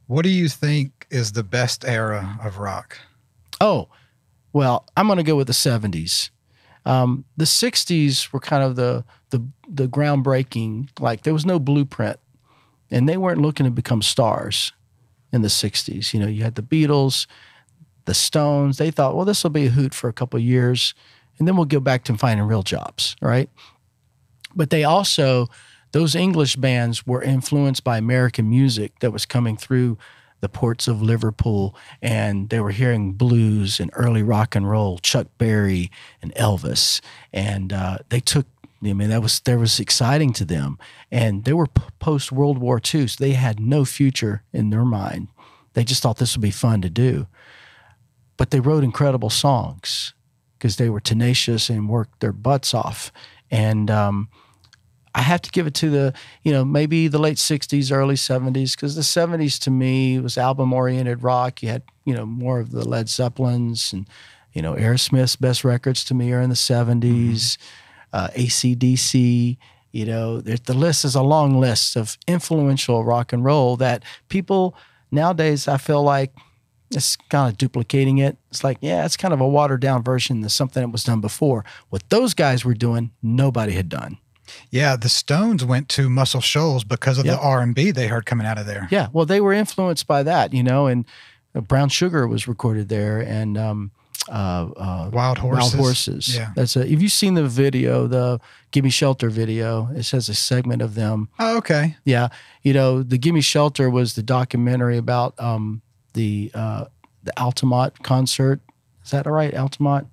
What do you think is the best era of rock? Oh, well, I'm going to go with the 70s. The 60s were kind of the groundbreaking, like there was no blueprint, and they weren't looking to become stars in the 60s. You know, you had the Beatles, the Stones. They thought, well, this will be a hoot for a couple of years, and then we'll go back to finding real jobs, right? But they also, those English bands were influenced by American music that was coming through the ports of Liverpool, and they were hearing blues and early rock and roll, Chuck Berry and Elvis, and they took, I mean, that was exciting to them, and they were post World War II, so they had no future in their mind. They just thought this would be fun to do, but they wrote incredible songs because they were tenacious and worked their butts off, and I have to give it to the, you know, maybe the late 60s, early 70s, because the 70s to me was album-oriented rock. You had, you know, more of the Led Zeppelins and, you know, Aerosmith's best records to me are in the 70s, AC/DC, you know, the list is a long list of influential rock and roll that people nowadays, I feel like it's kind of duplicating it. It's like, yeah, it's kind of a watered-down version of something that was done before. What those guys were doing, nobody had done. Yeah, the Stones went to Muscle Shoals because of the R&B they heard coming out of there. Yeah, well, they were influenced by that, you know, and Brown Sugar was recorded there, and Wild Horses. Wild Horses. Yeah. Have you seen the video, the Gimme Shelter video? It says a segment of them. Oh, okay. Yeah, you know, the Gimme Shelter was the documentary about the Altamont concert. Is that right, Altamont?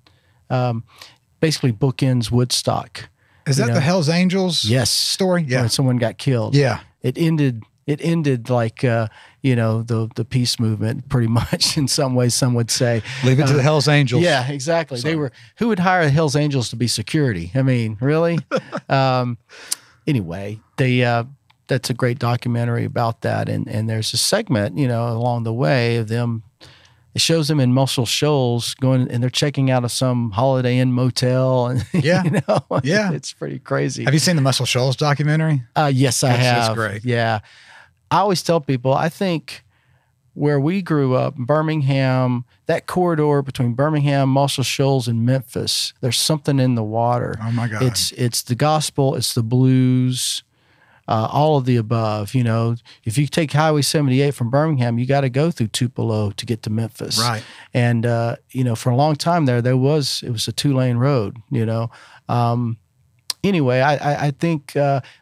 Basically bookends Woodstock. Is that the Hells Angels story? Yeah. When someone got killed. Yeah. It ended like, you know, the peace movement pretty much in some ways, some would say. Leave it to the Hells Angels. Yeah, exactly. Sorry. Who would hire the Hells Angels to be security? I mean, really? Anyway, that's a great documentary about that. And there's a segment, you know, along the way of them. It shows them in Muscle Shoals going, and they're checking out of some Holiday Inn motel, and you know, it's pretty crazy. Have you seen the Muscle Shoals documentary? Yes, I have. That's great. Yeah, I always tell people, I think where we grew up, Birmingham, that corridor between Birmingham, Muscle Shoals, and Memphis, there's something in the water. Oh my God! It's the gospel, it's the blues. All of the above, you know, if you take Highway 78 from Birmingham, you got to go through Tupelo to get to Memphis. Right. And, you know, for a long time there, it was a 2-lane road, you know. Anyway, I think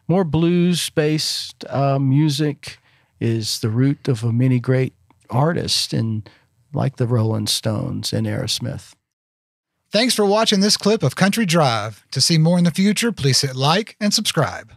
more blues-based music is the root of many great artists, and like the Rolling Stones and Aerosmith. Thanks for watching this clip of Country Drive. To see more in the future, please hit like and subscribe.